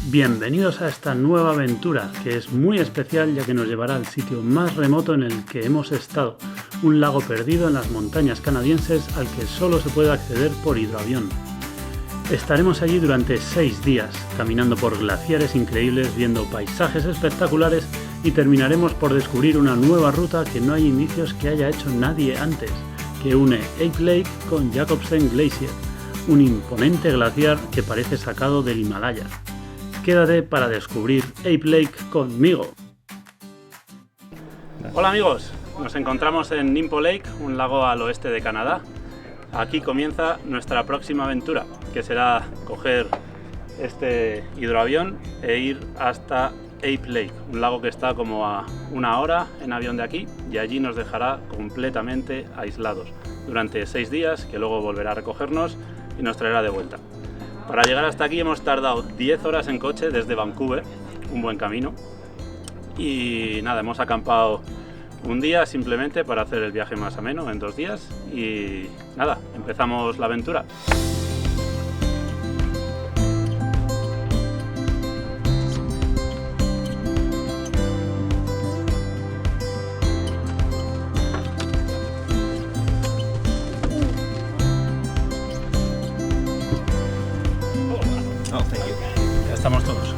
Bienvenidos a esta nueva aventura, que es muy especial ya que nos llevará al sitio más remoto en el que hemos estado, un lago perdido en las montañas canadienses al que solo se puede acceder por hidroavión. Estaremos allí durante 6 días, caminando por glaciares increíbles, viendo paisajes espectaculares y terminaremos por descubrir una nueva ruta que no hay indicios que haya hecho nadie antes, que une Ape Lake con Jacobsen Glacier, un imponente glaciar que parece sacado del Himalaya. Quédate para descubrir Ape Lake conmigo. Hola amigos, nos encontramos en Nimpo Lake, un lago al oeste de Canadá. Aquí comienza nuestra próxima aventura, que será coger este hidroavión e ir hasta Ape Lake, un lago que está como a 1 hora en avión de aquí, y allí nos dejará completamente aislados durante 6 días, que luego volverá a recogernos y nos traerá de vuelta. Para llegar hasta aquí hemos tardado 10 horas en coche desde Vancouver, un buen camino, y nada, hemos acampado un día simplemente para hacer el viaje más ameno en 2 días y nada, empezamos la aventura. Ya estamos todos.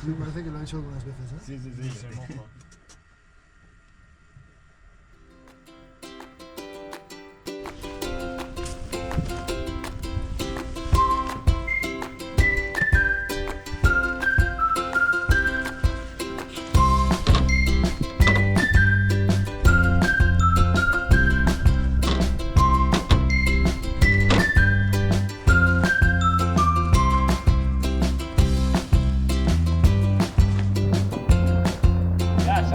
Me parece que lo han hecho algunas veces, ¿eh? Sí, se moja. Yes.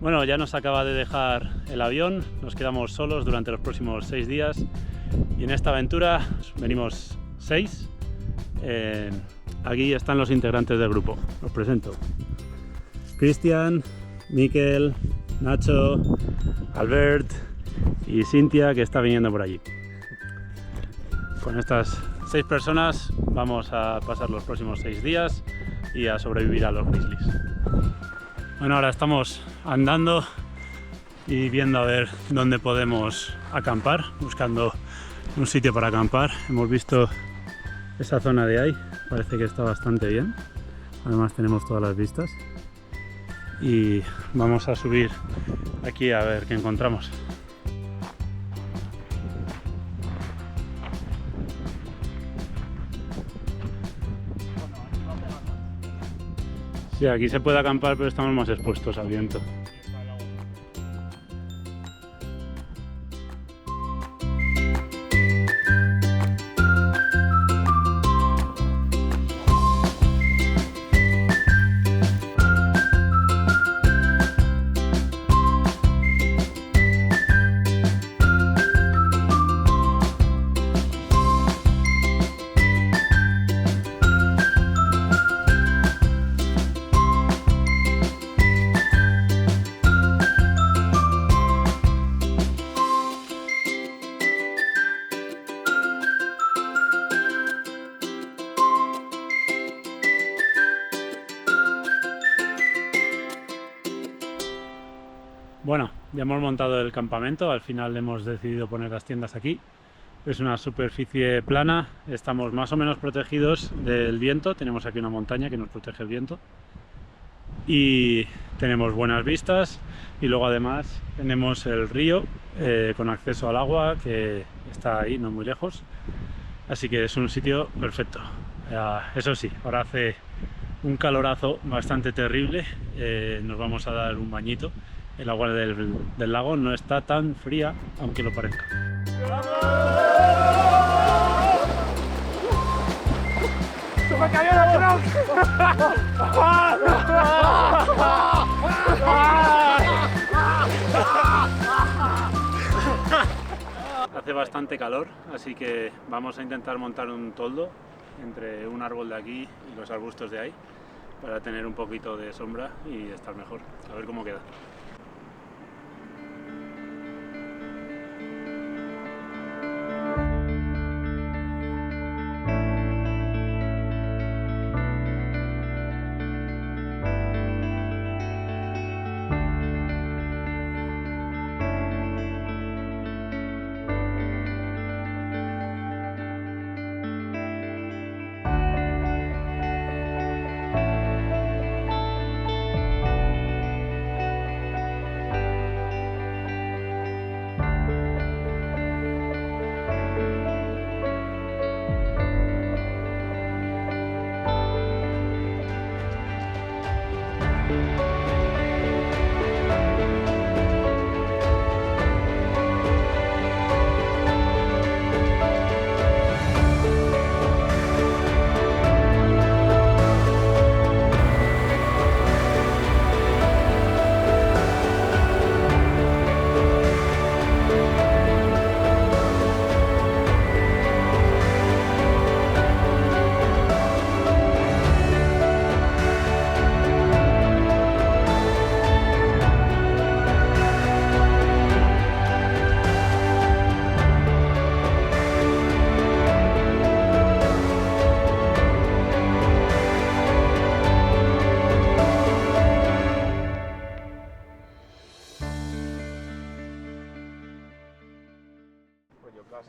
Bueno, ya nos acaba de dejar el avión, nos quedamos solos durante los próximos 6 días y en esta aventura venimos 6. Aquí están los integrantes del grupo, os presento. Cristian, Miquel, Nacho, Albert y Cintia, que está viniendo por allí. Con estas 6 personas vamos a pasar los próximos 6 días y a sobrevivir a los grizzlies. Bueno, ahora estamos andando y viendo a ver dónde podemos acampar, buscando un sitio para acampar. Hemos visto esa zona de ahí, parece que está bastante bien. Además tenemos todas las vistas. Y vamos a subir aquí a ver qué encontramos. Sí, aquí se puede acampar, pero estamos más expuestos al viento. Bueno, ya hemos montado el campamento, al final hemos decidido poner las tiendas aquí. Es una superficie plana, estamos más o menos protegidos del viento, tenemos aquí una montaña que nos protege el viento y tenemos buenas vistas y luego además tenemos el río con acceso al agua que está ahí, no muy lejos, así que es un sitio perfecto. Eso sí, ahora hace un calorazo bastante terrible, nos vamos a dar un bañito. El agua del lago no está tan fría, aunque lo parezca. ¡Se me cayó la croc! Hace bastante calor, así que vamos a intentar montar un toldo entre un árbol de aquí y los arbustos de ahí para tener un poquito de sombra y estar mejor. A ver cómo queda.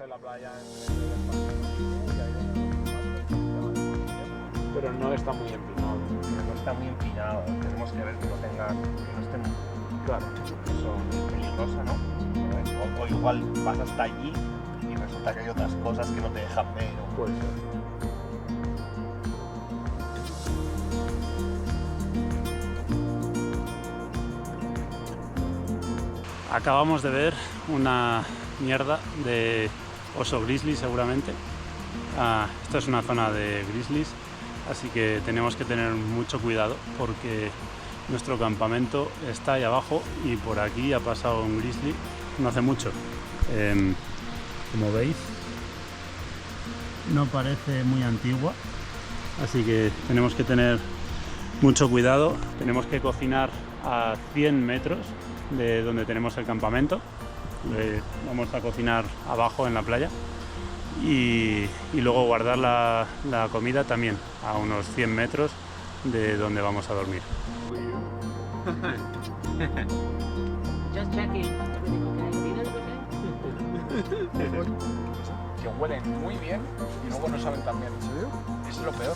En la playa pero no está muy empinado. No está muy empinado, tenemos que ver que no tenga, que no esté muy, Claro. eso, peligrosa, ¿no? O igual vas hasta allí y resulta que hay otras cosas que no te dejan ver. ¿No? Puede ser. Acabamos de ver una mierda de oso grizzly seguramente. Esta es una zona de grizzlies, así que tenemos que tener mucho cuidado porque Nuestro campamento está ahí abajo y por aquí ha pasado un grizzly no hace mucho. Como veis, no parece muy antigua, así que tenemos que tener mucho cuidado. Tenemos que cocinar a 100 metros de donde tenemos el campamento. Vamos a cocinar abajo en la playa y luego guardar la comida también a unos 100 metros de donde vamos a dormir. Just checking. Everything okay? Dinner's okay? Que huelen muy bien y luego no saben tan bien. ¿En serio? Eso es lo peor.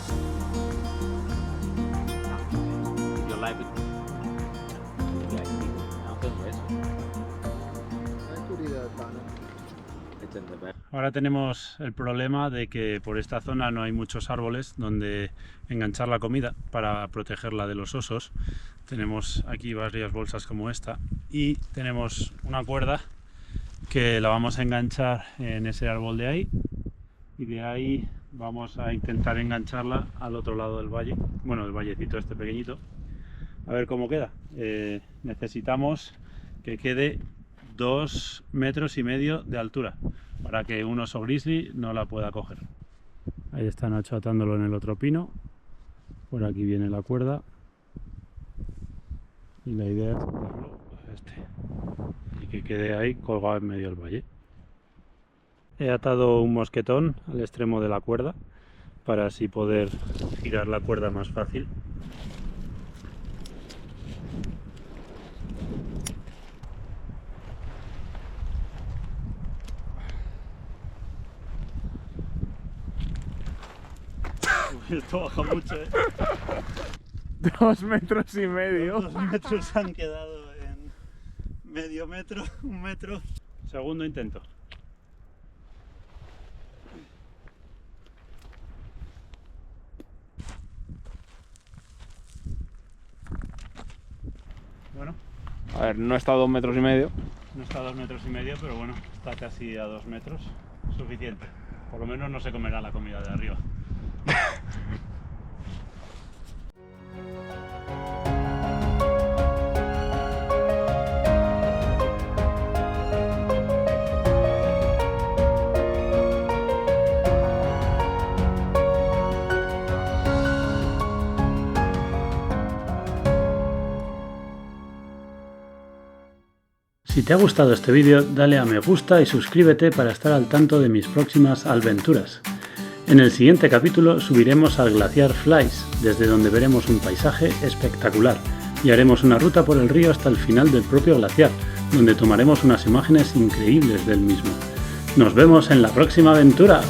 You like it? You like it? Now feel this. It's in the back. Ahora tenemos el problema de que por esta zona no hay muchos árboles donde enganchar la comida para protegerla de los osos. Tenemos aquí varias bolsas como esta y tenemos una cuerda que la vamos a enganchar en ese árbol de ahí, y de ahí vamos a intentar engancharla al otro lado del valle, bueno, el vallecito este pequeñito, a ver cómo queda. Necesitamos que quede 2,5 metros de altura para que un oso grizzly no la pueda coger. Ahí está Nacho atándolo en el otro pino. Por aquí viene la cuerda y la idea es atarlo a este y que quede ahí colgado en medio del valle. He atado un mosquetón al extremo de la cuerda para así poder girar la cuerda más fácil. Esto baja mucho, 2,5 metros. 2 metros han quedado en medio metro, 1 metro. Segundo intento. Bueno, A ver, no está a 2,5 metros. no está a 2,5 metros, pero bueno, está casi a 2 metros. Suficiente. Por lo menos no se comerá la comida de arriba. Si te ha gustado este vídeo, dale a me gusta y suscríbete para estar al tanto de mis próximas aventuras. En el siguiente capítulo subiremos al glaciar Flies, desde donde veremos un paisaje espectacular, y haremos una ruta por el río hasta el final del propio glaciar, donde tomaremos unas imágenes increíbles del mismo. ¡Nos vemos en la próxima aventura!